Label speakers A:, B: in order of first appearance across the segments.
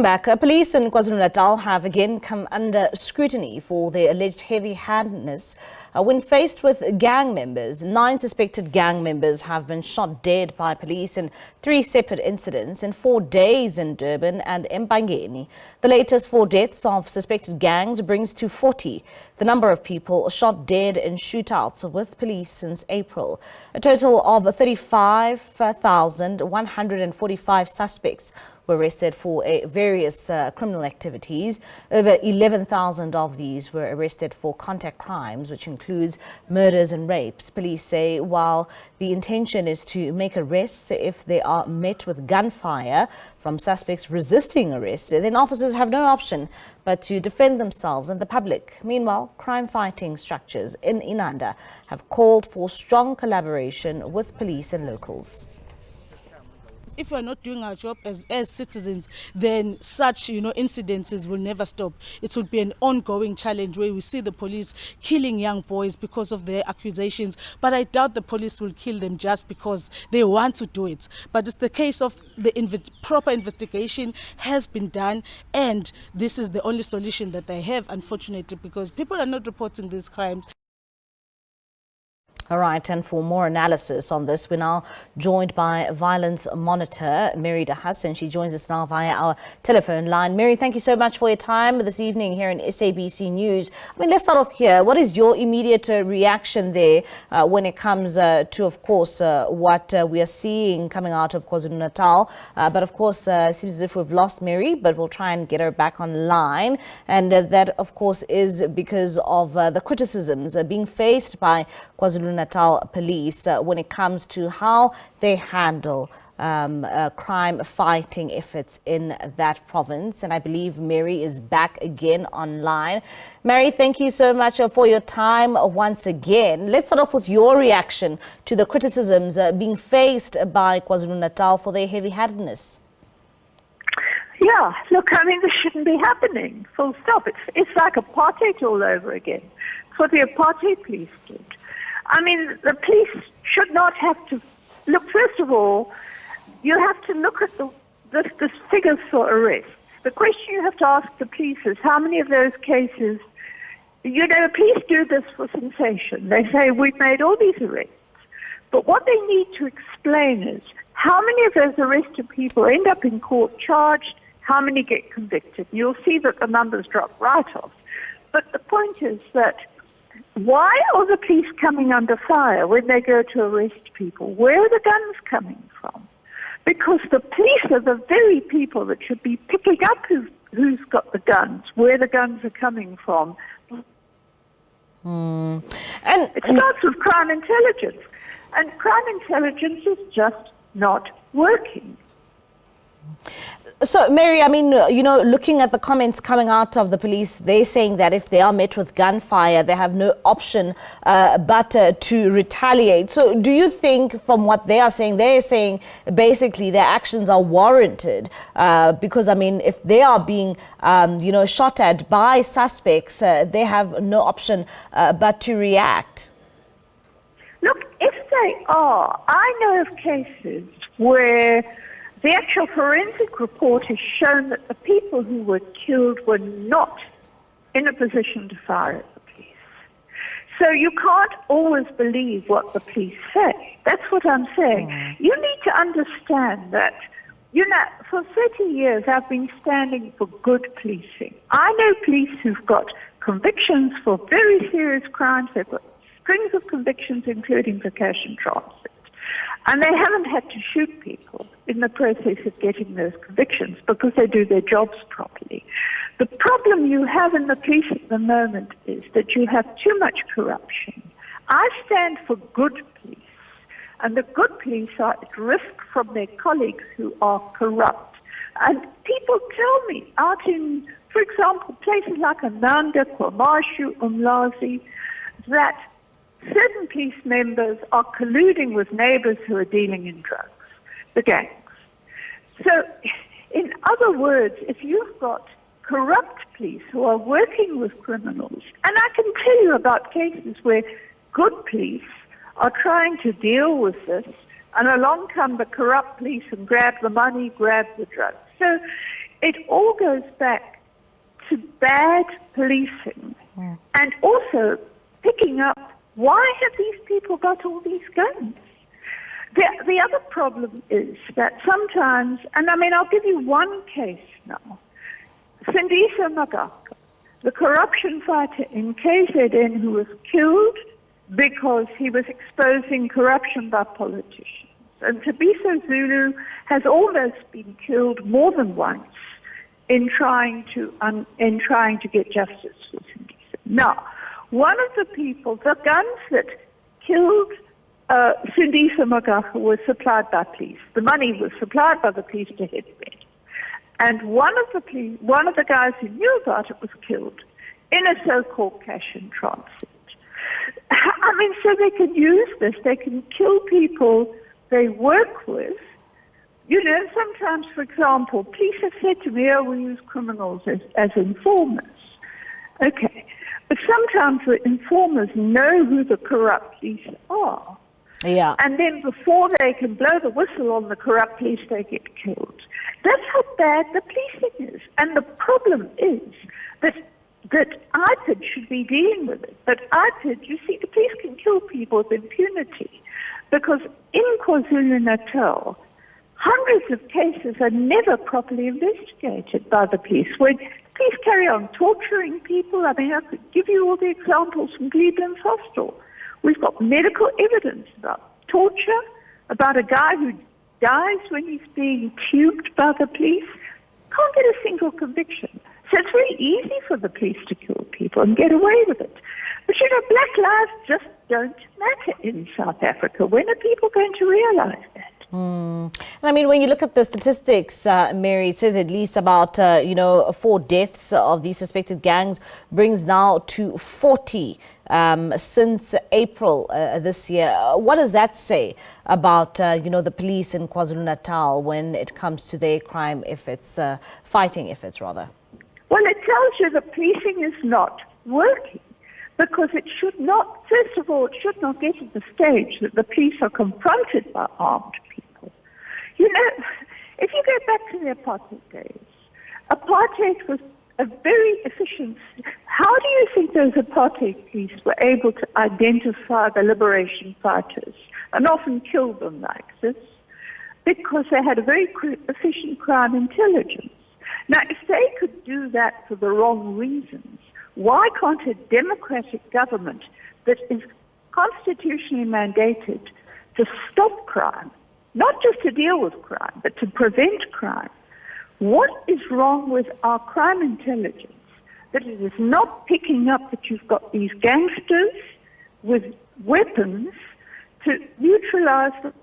A: Back, police in KwaZulu-Natal have again come under scrutiny for their alleged heavy-handedness when faced with gang members. 9 suspected gang members have been shot dead by police in 3 separate incidents in 4 days in Durban and eMpangeni. The latest 4 deaths of suspected gangs brings to 40 the number of people shot dead in shootouts with police since April. A total of 35,145 suspects were arrested for various criminal activities. Over 11,000 of these were arrested for contact crimes, which includes murders and rapes. Police say while the intention is to make arrests if they are met with gunfire from suspects resisting arrest, then officers have no option but to defend themselves and the public. Meanwhile, crime-fighting structures in Inanda have called for strong collaboration with police and locals.
B: If we're not doing our job as citizens, then such incidences will never stop. It will be an ongoing challenge where we see the police killing young boys because of their accusations, but I doubt the police will kill them just because they want to do it. But it's the case of the proper investigation has been done, and this is the only solution that they have, unfortunately, because people are not reporting these crimes.
A: All right, and for more analysis on this, we're now joined by violence monitor Mary Haas, and she joins us now via our telephone line. Mary, thank you so much for your time this evening here in SABC News. Let's start off here. What is your immediate reaction there when it comes to, of course, what we are seeing coming out of KwaZulu-Natal? But of course, it seems as if we've lost Mary, but we'll try and get her back online. And that, of course, is because of the criticisms being faced by KwaZulu-Natal Police when it comes to how they handle crime fighting efforts in that province. And I believe Mary is back again online. Mary, thank you so much for your time once again. Let's start off with your reaction to the criticisms being faced by KwaZulu-Natal for their heavy-handedness.
C: Yeah, look, this shouldn't be happening, full stop. It's like apartheid all over again. It's what the apartheid police did. The police should not have to look. First of all, you have to look at the figures for arrests. The question you have to ask the police is how many of those cases, police do this for sensation. They say, we've made all these arrests. But what they need to explain is how many of those arrested people end up in court charged, how many get convicted. You'll see that the numbers drop right off. But the point is that why are the police coming under fire when they go to arrest people? Where are the guns coming from? Because the police are the very people that should be picking up who's got the guns, where the guns are coming from.
A: And
C: it starts with crime intelligence. And crime intelligence is just not working.
A: So, Mary, looking at the comments coming out of the police, they're saying that if they are met with gunfire, they have no option but to retaliate. So do you think from what they're saying basically their actions are warranted? Because, if they are being, shot at by suspects, they have no option but to react.
C: Look, if they are, I know of cases where the actual forensic report has shown that the people who were killed were not in a position to fire at the police. So you can't always believe what the police say. That's what I'm saying. You need to understand that, for 30 years I've been standing for good policing. I know police who've got convictions for very serious crimes. They've got strings of convictions, including for cash and transit. And they haven't had to shoot people in the process of getting those convictions because they do their jobs properly. The problem you have in the police at the moment is that you have too much corruption. I stand for good police, and the good police are at risk from their colleagues who are corrupt. And people tell me out in, for example, places like Ananda, KwaMashu, Umlazi, that certain police members are colluding with neighbors who are dealing in drugs, the gangs. So, in other words, if you've got corrupt police who are working with criminals, and I can tell you about cases where good police are trying to deal with this, and along come the corrupt police and grab the money, grab the drugs. So it all goes back to bad policing and also picking up, why have these people got all these guns? The other problem is that sometimes, and I mean, I'll give you one case now. Sindisa Magaka, the corruption fighter in KZN who was killed because he was exposing corruption by politicians. And Tabiso Zulu has almost been killed more than once in trying to get justice for Sindisa. Now, one of the people, the guns that killed Sindisa Magaka were supplied by police. The money was supplied by the police to Headbed. And one of the guys who knew about it was killed in a so-called cash in transit. I mean, so they can use this. They can kill people they work with. You know, sometimes, for example, police have said to me, oh, we use criminals as informers. Okay. But sometimes the informers know who the corrupt police are.
A: Yeah.
C: And then before they can blow the whistle on the corrupt police, they get killed. That's how bad the policing is. And the problem is that IPID should be dealing with it. But IPID, you see, the police can kill people with impunity because in KwaZulu-Natal, hundreds of cases are never properly investigated by the police. When police carry on torturing people, I mean, I could give you all the examples from Cleveland's hostel. We've got medical evidence about torture, about a guy who dies when he's being tubed by the police. Can't get a single conviction. So it's very easy for the police to kill people and get away with it. But you know, black lives just don't matter in South Africa. When are people going to realize that?
A: And I mean, when you look at the statistics, Mary, it says at least about, 4 deaths of these suspected gangs, brings now to 40 since April this year. What does that say about, the police in KwaZulu-Natal when it comes to their crime efforts, fighting efforts, rather?
C: Well, it tells you that policing is not working. Because it should not, first of all, it should not get to the stage that the police are confronted by armed people. You know, if you go back to the apartheid days, apartheid was a very efficient. How do you think those apartheid police were able to identify the liberation fighters and often kill them like this? Because they had a very efficient crime intelligence. Now, if they could do that for the wrong reasons, why can't a democratic government that is constitutionally mandated to stop crime, not just to deal with crime, but to prevent crime? What is wrong with our crime intelligence that it is not picking up that you've got these gangsters with weapons to neutralize them?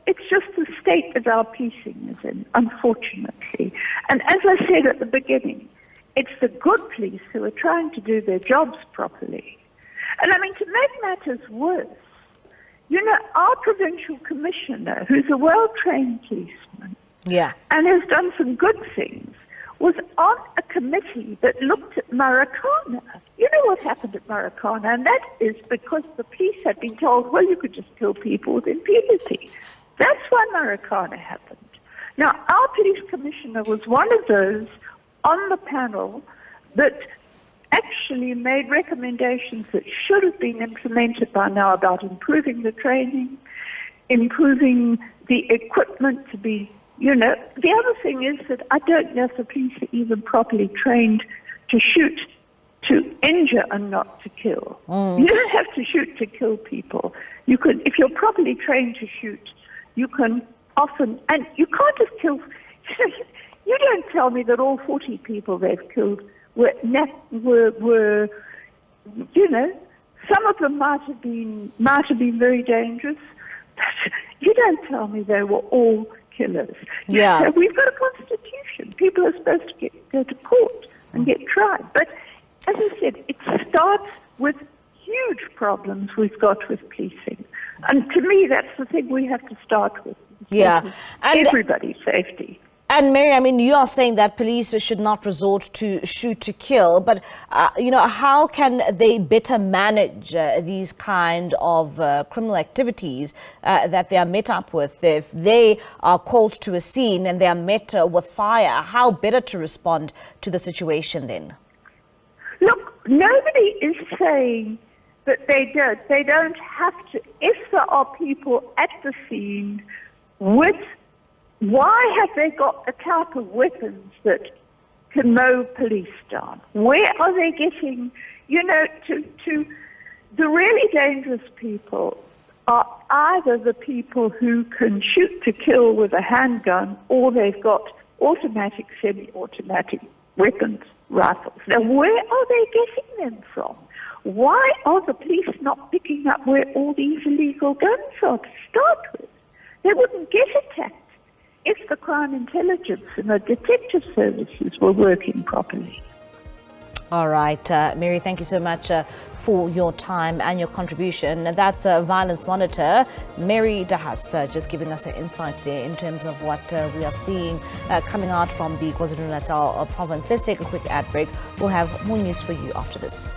C: It's just the state that our policing is in, unfortunately. And as I said at the beginning, it's the good police who are trying to do their jobs properly. And I mean, to make matters worse, you know, our provincial commissioner, who's a well-trained policeman, and has done some good things, was on a committee that looked at Marikana. You know what happened at Marikana, and that is because the police had been told, well, you could just kill people with impunity. That's why Marikana happened. Now, our police commissioner was one of those on the panel that actually made recommendations that should have been implemented by now about improving the training, improving the equipment to be, you know. The other thing is that I don't know if the police are even properly trained to shoot, to injure and not to kill. You don't have to shoot to kill people. You could, if you're properly trained to shoot, you can often, and you can't just kill. You don't tell me that all 40 people they've killed were, you know, some of them might have been very dangerous, but you don't tell me they were all killers.
A: Yeah.
C: So we've got a constitution. People are supposed to go to court and get tried. But as I said, it starts with huge problems we've got with policing. And to me, that's the thing we have to start with.
A: Yeah.
C: And everybody's safety.
A: And Mary, I mean, you are saying that police should not resort to shoot to kill, but, how can they better manage these kind of criminal activities that they are met up with? If they are called to a scene and they are met with fire, how better to respond to the situation then?
C: Look, nobody is saying that they don't. They don't have to. If there are people at the scene with, why have they got the type of weapons that can mow police down? Where are they getting, to the really dangerous people are either the people who can shoot to kill with a handgun or they've got automatic, semi-automatic weapons, rifles. Now, where are they getting them from? Why are the police not picking up where all these illegal guns are to start with? They wouldn't get attacked if the crime intelligence and the detective services were working properly.
A: All right, Mary, thank you so much for your time and your contribution. That's Violence Monitor, Mary Haas, just giving us an insight there in terms of what we are seeing coming out from the KwaZulu-Natal province. Let's take a quick ad break. We'll have more news for you after this.